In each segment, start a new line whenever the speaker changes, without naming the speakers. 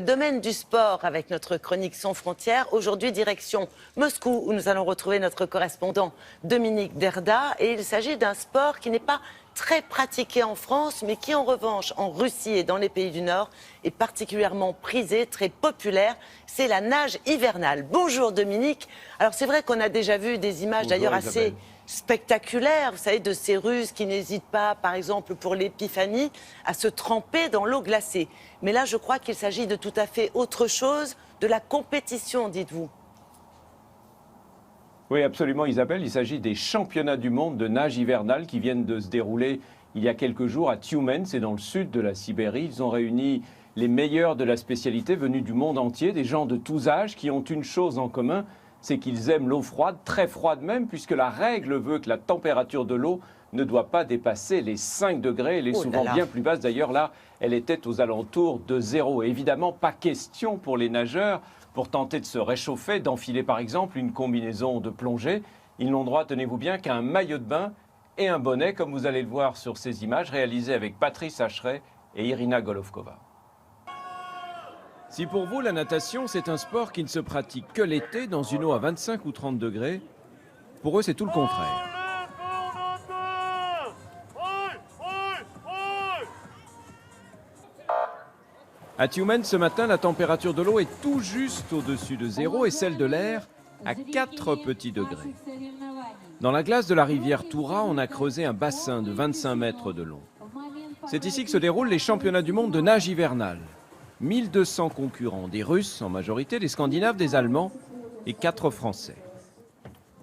Domaine du sport avec notre chronique Sans frontières. Aujourd'hui, direction Moscou, où nous allons retrouver notre correspondant Dominique Derda. Et il s'agit d'un sport qui n'est pas très pratiqué en France, mais qui en revanche en Russie et dans les pays du Nord est particulièrement prisé, très populaire. C'est la nage hivernale. Bonjour Dominique. Alors c'est vrai qu'on a déjà vu des images d'ailleurs assez spectaculaires, vous savez, de ces Russes qui n'hésitent pas, par exemple pour l'épiphanie, à se tremper dans l'eau glacée. Mais là, je crois qu'il s'agit de tout à fait autre chose, de la compétition, dites-vous.
Oui, absolument Isabelle, il s'agit des championnats du monde de nage hivernale qui viennent de se dérouler il y a quelques jours à Tyumen, c'est dans le sud de la Sibérie. Ils ont réuni les meilleurs de la spécialité venus du monde entier, des gens de tous âges qui ont une chose en commun, c'est qu'ils aiment l'eau froide, très froide même, puisque la règle veut que la température de l'eau ne doit pas dépasser les 5 degrés. Elle est souvent bien plus basse. D'ailleurs, là, elle était aux alentours de 0. Et évidemment, pas question pour les nageurs, pour tenter de se réchauffer, d'enfiler par exemple une combinaison de plongée. Ils n'ont droit, tenez-vous bien, qu'à un maillot de bain et un bonnet, comme vous allez le voir sur ces images, réalisées avec Patrice Hacheret et Irina Golovkova. Si pour vous, la natation, c'est un sport qui ne se pratique que l'été dans une eau à 25 ou 30 degrés, pour eux, c'est tout le contraire. À Tyumen, ce matin, la température de l'eau est tout juste au-dessus de 0 et celle de l'air à 4 petits degrés. Dans la glace de la rivière Toura, on a creusé un bassin de 25 mètres de long. C'est ici que se déroulent les championnats du monde de nage hivernale. 1200 concurrents, des Russes en majorité, des Scandinaves, des Allemands et 4 Français.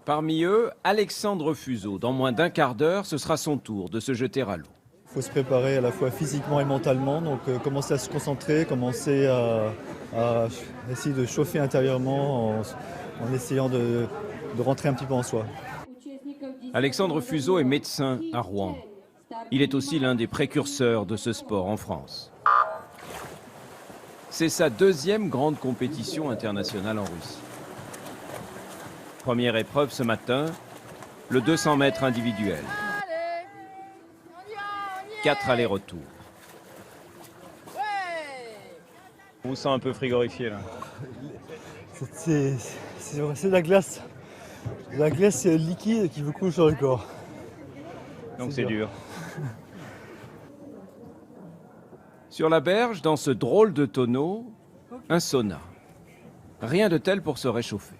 Parmi eux, Alexandre Fuseau. Dans moins d'un quart d'heure, ce sera son tour de se jeter à l'eau.
Il faut se préparer à la fois physiquement et mentalement, donc commencer à se concentrer, commencer à essayer de chauffer intérieurement en essayant de rentrer un petit peu en soi.
Alexandre Fuseau est médecin à Rouen. Il est aussi l'un des précurseurs de ce sport en France. C'est sa deuxième grande compétition internationale en Russie. Première épreuve ce matin, le 200 mètres individuel. 4 allers-retours. On vous sent un peu frigorifié là.
C'est de la glace. La glace liquide qui vous coule sur le corps.
Donc c'est dur. Sur la berge, dans ce drôle de tonneau, un sauna. Rien de tel pour se réchauffer.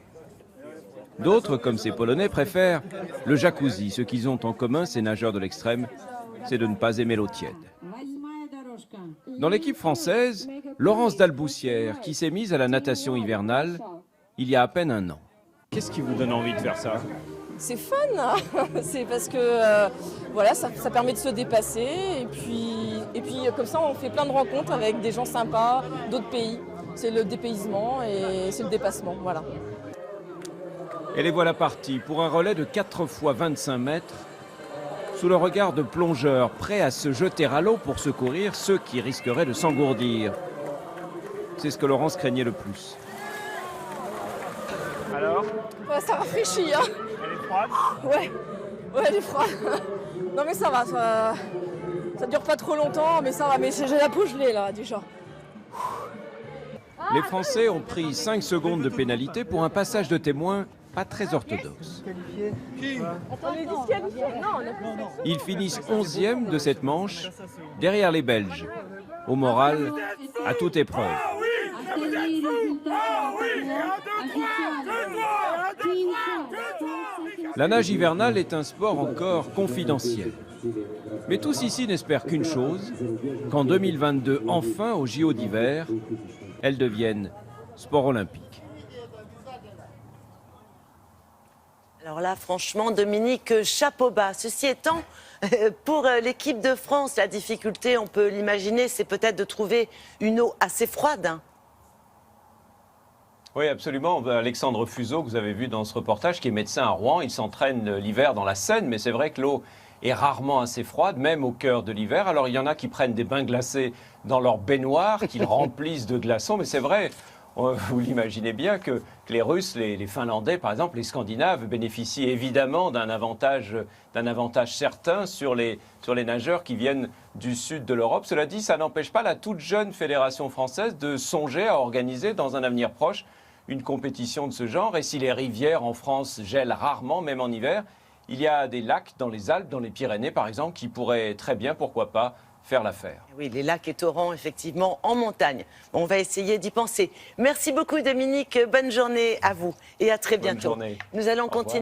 D'autres, comme ces Polonais, préfèrent le jacuzzi. Ce qu'ils ont en commun, ces nageurs de l'extrême, c'est de ne pas aimer l'eau tiède. Dans l'équipe française, Laurence Dalboussière, qui s'est mise à la natation hivernale il y a à peine un an. Qu'est-ce qui vous donne envie de faire ça?
C'est fun, hein. C'est parce que voilà, ça permet de se dépasser et puis comme ça on fait plein de rencontres avec des gens sympas d'autres pays. C'est le dépaysement et c'est le dépassement, voilà.
Et les voilà partis pour un relais de 4 fois 25 mètres, sous le regard de plongeurs prêts à se jeter à l'eau pour secourir ceux qui risqueraient de s'engourdir. C'est ce que Laurence craignait le plus.
Alors?
Ouais, ça rafraîchit, hein.
Elle est froide?
Ouais, elle est froide. Non mais ça va, ça dure pas trop longtemps, mais ça va. Mais j'ai la peau gelée là déjà.
Les Français ont pris 5 secondes de pénalité pour un passage de témoin pas très orthodoxe.
On est disqualifiés? Non,
Ils finissent 11e de cette manche, derrière les Belges, au moral à toute épreuve. La nage hivernale est un sport encore confidentiel. Mais tous ici n'espèrent qu'une chose, qu'en 2022, enfin au JO d'hiver, elle devienne sport olympique.
Alors là, franchement, Dominique, chapeau bas. Ceci étant, pour l'équipe de France, la difficulté, on peut l'imaginer, c'est peut-être de trouver une eau assez froide. Hein.
Oui, absolument. Alexandre Fuseau, que vous avez vu dans ce reportage, qui est médecin à Rouen, il s'entraîne l'hiver dans la Seine, mais c'est vrai que l'eau est rarement assez froide, même au cœur de l'hiver. Alors il y en a qui prennent des bains glacés dans leur baignoire, qu'ils remplissent de glaçons, mais c'est vrai, Vous l'imaginez bien que les Russes, les Finlandais, par exemple, les Scandinaves bénéficient évidemment d'un avantage certain sur les nageurs qui viennent du sud de l'Europe. Cela dit, ça n'empêche pas la toute jeune fédération française de songer à organiser dans un avenir proche une compétition de ce genre. Et si les rivières en France gèlent rarement, même en hiver, il y a des lacs dans les Alpes, dans les Pyrénées par exemple, qui pourraient très bien, pourquoi pas, faire l'affaire.
Oui, les lacs et torrents, effectivement, en montagne. On va essayer d'y penser. Merci beaucoup, Dominique. Bonne journée à vous et à très bientôt.
Bonne journée.
Nous allons continuer.